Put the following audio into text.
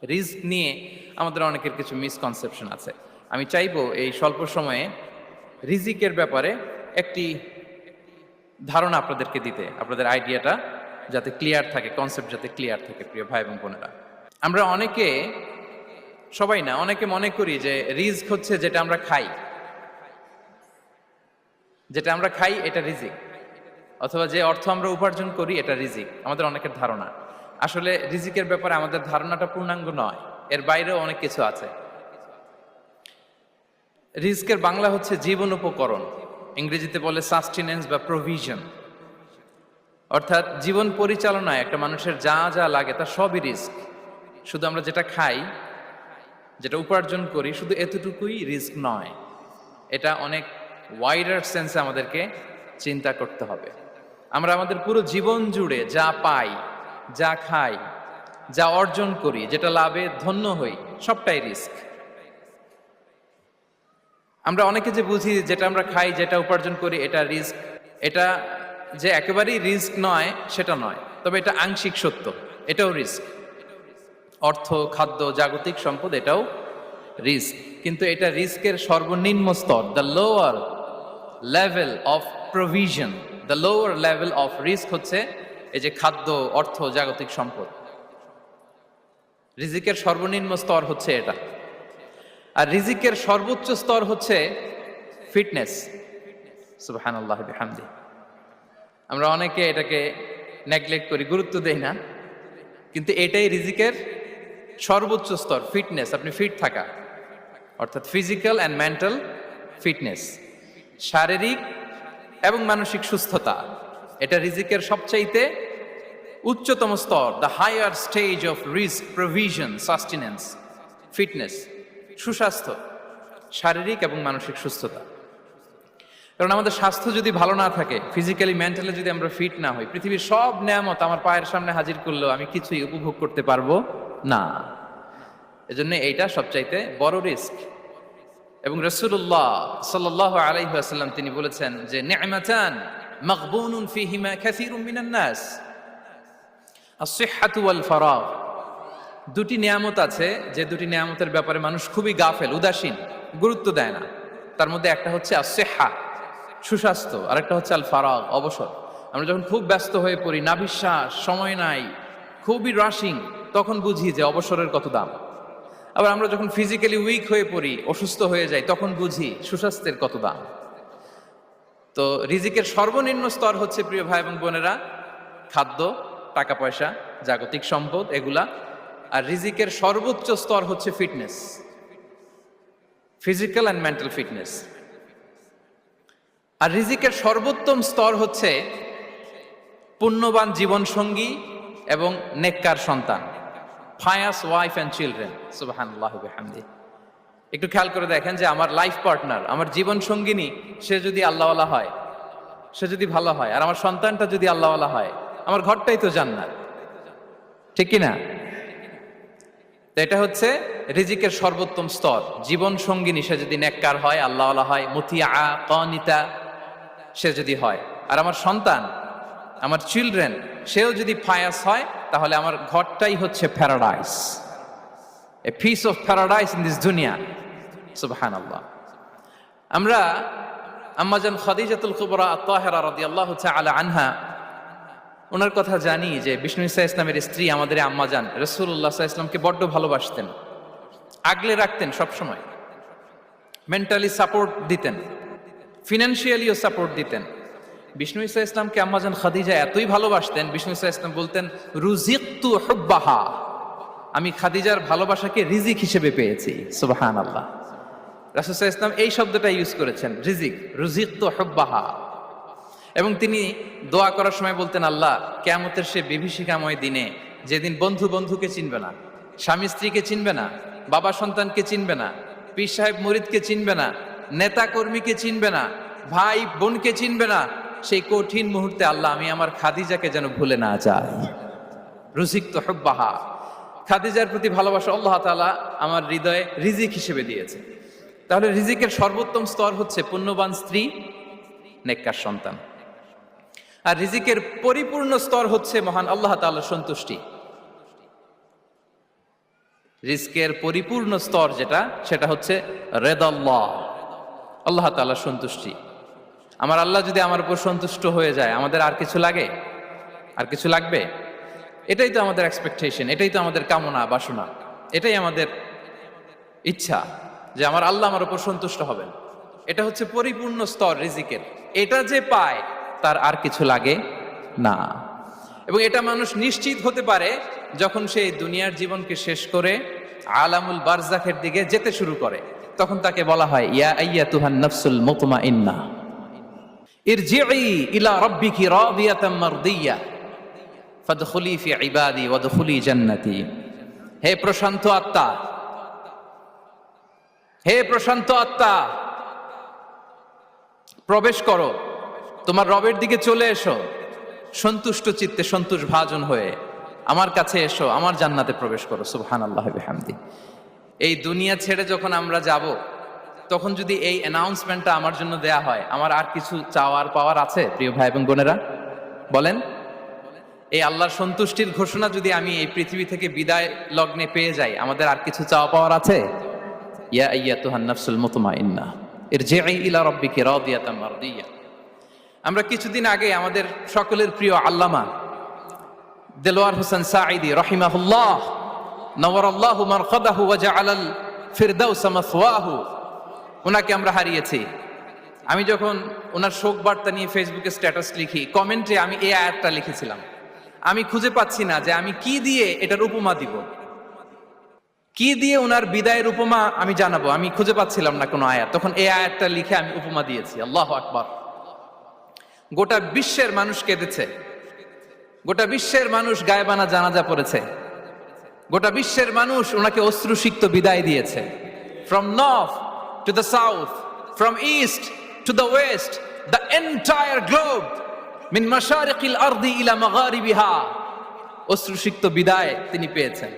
Risk নিয়ে আমাদের অনেকের কিছু মিসকনসেপশন আছে। আমি চাইবো এই স্বল্প সময়ে রিজিকের ব্যাপারে একটি ধারণা আপনাদেরকে দিতে, আপনাদের আইডিয়াটা যাতে ক্লিয়ার থাকে, কনসেপ্ট যাতে ক্লিয়ার থাকে। প্রিয় ভাই এবং বোনেরা, আমরা অনেকে, সবাই না, অনেকে মনে করি যে রিস্ক হচ্ছে যেটা আমরা খাই, যেটা আমরা খাই এটা রিজিক, অথবা যে অর্থ আমরা উপার্জন করি এটা রিজিক। আমাদের অনেকের ধারণা। আসলে রিজিকের ব্যাপারে আমাদের ধারণাটা পূর্ণাঙ্গ নয়, এর বাইরেও অনেক কিছু আছে। রিস্কের বাংলা হচ্ছে জীবন উপকরণ, ইংরেজিতে বলে সাস্টেনেন্স বা প্রভিশন। অর্থাৎ জীবন পরিচালনায় একটা মানুষের যা যা লাগে তার সবই রিস্ক। শুধু আমরা যেটা খাই, যেটা উপার্জন করি, শুধু এতটুকুই রিস্ক নয়। এটা অনেক ওয়াইডার সেন্সে আমাদেরকে চিন্তা করতে হবে। আমরা আমাদের পুরো জীবন জুড়ে যা পাই, যা খাই, যা অর্জন করি, যেটা লাভে ধন্য হই, সবটাই রিস্ক। আমরা অনেকে যে বুঝি যেটা আমরা খাই, যেটা উপার্জন করি এটা রিস্ক, এটা যে একেবারেই রিস্ক নয় সেটা নয়, তবে এটা আংশিক সত্য, এটাও রিস্ক। অর্থ, খাদ্য, জাগতিক সম্পদ, এটাও রিস্ক। কিন্তু এটা রিস্কের সর্বনিম্ন স্তর, the lower level of provision, the lower level of risk হচ্ছে এই যে খাদ্য, অর্থ, জাগতিক সম্পদ। রিজিকের সর্বনিম্ন স্তর হচ্ছে এটা। আর রিজিকের সর্বোচ্চ স্তর হচ্ছে ফিটনেস। সুবহানাল্লাহ বিহামদি। আমরা অনেকে এটাকে নেগলেক্ট করি, গুরুত্ব দেই না, কিন্তু এটাই রিজিকের সর্বোচ্চ স্তর, ফিটনেস। আপনি ফিট থাকা, অর্থাৎ ফিজিক্যাল অ্যান্ড মেন্টাল ফিটনেস, শারীরিক এবং মানসিক সুস্থতা, এটা রিজিকের সবচাইতে উচ্চতম স্তর, the higher stage of risk provision, sustenance, fitness, সুস্বাস্থ্য, শারীরিক এবং মানসিক সুস্থতা। কারণ আমাদের স্বাস্থ্য যদি ভালো না থাকে, ফিজিক্যালি মেন্টালি যদি আমরা ফিট না হই, পৃথিবীর সব নেয়ামত আমার পায়ের সামনে হাজির করলেও আমি কিছুই উপভোগ করতে পারবো না। এজন্য এইটা সবচাইতে বড় রিস্ক। এবং রাসূলুল্লাহ সাল্লাল্লাহু আলাইহি ওয়াসাল্লাম তিনি বলেছেন যে নি'মাতান মাগবুনুন ফীহিমা কাসীরুম মিনান নাস, আস-সিহহাতু ওয়াল ফারাগ। দুটি নিয়ামত আছে যে দুটি নিয়ামতের ব্যাপারে মানুষ খুবই গাফেল, উদাসীন, গুরুত্ব দেয় না। তার মধ্যে একটা হচ্ছে আস-সিহহা, সুস্বাস্থ্য, আর একটা হচ্ছে আল ফারাগ, অবসর। আমরা যখন খুব ব্যস্ত হয়ে পড়ি, নাভিশ্বাস, সময় নাই, খুবই রাশিং, তখন বুঝি যে অবসরের কত দাম। আবার আমরা যখন ফিজিক্যালি উইক হয়ে পড়ি, অসুস্থ হয়ে যাই, তখন বুঝি সুস্বাস্থ্যের কত দাম। তো রিজিকের সর্বনিম্ন স্তর হচ্ছে, প্রিয় ভাই এবং বোনেরা, খাদ্য, টাকা পয়সা, জাগতিক সম্পদ, এগুলা। আর রিজিকের সর্বোচ্চ স্তর হচ্ছে fitness, physical and mental fitness. আর রিজিকের সর্বোত্তম স্তর হচ্ছে পুণ্যবান জীবন সঙ্গী এবং নেককার সন্তান, ফায়াস ওয়াইফ অ্যান্ড চিলড্রেন। সুবহানাল্লাহ বিহামদি। একটু খেয়াল করে দেখেন যে আমার লাইফ পার্টনার, আমার জীবন সঙ্গিনী, সে যদি আল্লাহওয়ালা হয়, সে যদি ভালো হয়, আর আমার সন্তানটা যদি আল্লাহওয়ালা হয়, আমার ঘরটাই তো জান্নাত, ঠিক কি না? তো এটা হচ্ছে রিজিকের সর্বোত্তম স্তর। জীবন সঙ্গিনী সে যদি নেককার হয়, আল্লাহওয়ালা হয়, মুতিয়া কানিতা সে যদি হয়, আর আমার সন্তান, আমার চিলড্রেন, সেও যদি ফায়াস হয়, তাহলে আমার ঘরটাই হচ্ছে paradise, a piece of paradise in this দুনিয়া। সুবহানাল্লাহ। আমরা আম্মাজান খাদিজাতুল কুবরা আত-তাহেরা রাদিয়াল্লাহু তাআলা আনহা, ওনার কথা জানি যে বিষ্ণু ঈসা ইসলামের স্ত্রী আমাদের আম্মাজান রাসূলুল্লাহ সাল্লাল্লাহু আলাইহি ওয়াসাল্লামকে বড্ড ভালোবাসতেন, আগলে রাখতেন সব সময়, মেন্টালি সাপোর্ট দিতেন, ফিনান্সিয়ালিও সাপোর্ট দিতেন। বিষ্ণু ঈসা ইসলামকে আম্মাজান খাদিজা এতই ভালোবাসতেন, বিষ্ণু ঈসা ইসলাম বলতেন রুজিকতু হুব্বাহা, আমি খাদিজার ভালোবাসাকে রিজিক হিসেবে পেয়েছি। সুবহানাল্লাহ। রাসূল সাল্লাল্লাহু আলাইহি ওয়াসাল্লাম এই শব্দটা ইউজ করেছেন, রিজিক, রুজিকতু হুব্বাহা। এবং তিনি দোয়া করার সময় বলতেন, আল্লাহ, কিয়ামতের সে বিভীষিকাময় দিনে, যেদিন বন্ধু বন্ধুকে চিনবে না, স্বামী স্ত্রীকে চিনবে না, বাবা সন্তানকে চিনবে না, পীর সাহেব মুরিদকে চিনবে না, নেতা কর্মীকে চিনবে না, ভাই বোনকে চিনবে না, সেই কঠিন মুহূর্তে আল্লাহ, আমি আমার খাদিজাকে যেন ভুলে না যাই। রুজিকতু হুব্বাহা, খাদিজার প্রতি ভালোবাসা আল্লাহ তাআলা আমার হৃদয়ে রিজিক হিসেবে দিয়েছে। তাহলে রিজিকের সর্বোত্তম স্তর হচ্ছে পুণ্যবান স্ত্রী, নেককার সন্তান। আর রিজিকের পরিপূর্ণ স্তর হচ্ছে মহান আল্লাহ তাআলার সন্তুষ্টি। রিজকের পরিপূর্ণ স্তর যেটা, সেটা হচ্ছে রেদাল্লাহ, আল্লাহ তাআলার সন্তুষ্টি। আমার আল্লাহ যদি আমার উপর সন্তুষ্ট হয়ে যায়, আমাদের আর কিছু লাগে? আর কিছু লাগবে? এটাই তো আমাদের এক্সপেকটেশন, এটাই তো আমাদের কামনা বাসনা, এটাই আমাদের ইচ্ছা যে আমার আল্লাহ আমার উপর সন্তুষ্ট হবেন। এটা হচ্ছে পরিপূর্ণ স্তর রিজিকের। এটা যে পায় তার আর কিছু লাগে না। এবং এটা মানুষ নিশ্চিত হতে পারে যখন সে দুনিয়ার জীবনকে শেষ করে আলামুল বারজাখের দিকে যেতে শুরু করে। তখন তাকে বলা হয়, ইয়া আইয়াতুহান নাফসুল মুতমাইন্নাহ ইরজিই ইলা রাব্বিকি রাদিয়াতাম মারদিয়া ফাদখুলি ফি ইবাদি ওয়াদখুলি জান্নাতি। হে প্রশান্ত আত্মা, হে প্রশান্ত আত্মা, প্রবেশ করো, তোমার রবের দিকে চলে এসো, সন্তুষ্ট চিত্তে সন্তোষ ভাজন হয়ে আমার কাছে এসো, আমার জান্নাতে প্রবেশ করো। সুবহানাল্লাহ ওয়া বিহামদি। এই দুনিয়া ছেড়ে যখন আমরা যাব, তখন যদি এই অ্যানাউন্সমেন্টটা আমার জন্য দেয়া হয়, আমার আর কিছু চাওয়ার পাওয়ার আছে? প্রিয় ভাই এবং বোনেরা বলেন, এই আল্লাহর সন্তুষ্টির ঘোষণা যদি আমি এই পৃথিবী থেকে বিদায় লগ্নে পেয়ে যাই, আমাদের আর কিছু চাওয়া পাওয়ার আছে? ইয়া আইয়াতুহান নাফসুল মুতমাইন্নাহ ইরজিই ইলা রাব্বিকি রাদিয়াতাম মারদিয়া। আমরা কিছুদিন আগে আমাদের সকলের প্রিয় আল্লামা দেলোয়ার হোসেন সাঈদী রাহিমাহুল্লাহ নওয়ারাল্লাহু মারকাদাহু ওয়া জাআলাল ফিরদাউস মাসওয়াহু, ওনাকে আমরা হারিয়েছি। আমি যখন ওনার শোক বার্তা নিয়ে ফেসবুকে স্ট্যাটাস লিখি, কমেন্টে আমি এই আয়াতটা লিখেছিলাম। আমি খুঁজে পাচ্ছি না যে আমি কি দিয়ে এটার উপমা দিব, কি দিয়ে ওনার বিদায়ের উপমা আমি জানাবো। আমি খুঁজে পাচ্ছিলাম না কোনো আয়াত। তখন এই আয়াতটা লিখে আমি উপমা দিয়েছি। আল্লাহু আকবার। গোটা বিশ্বের মানুষ কেঁদেছে, গোটা বিশ্বের মানুষ গায়েবানা জানাজা পড়েছে, গোটা বিশ্বের মানুষ ওনাকে অশ্রুসিক্ত বিদায় দিয়েছে। From north to the south, from east to the west, the entire globe, মিন মাশারিকিল আরদি ইলা মাগারিবিহা, অশ্রুসিক্ত বিদায় তিনি পেয়েছেন।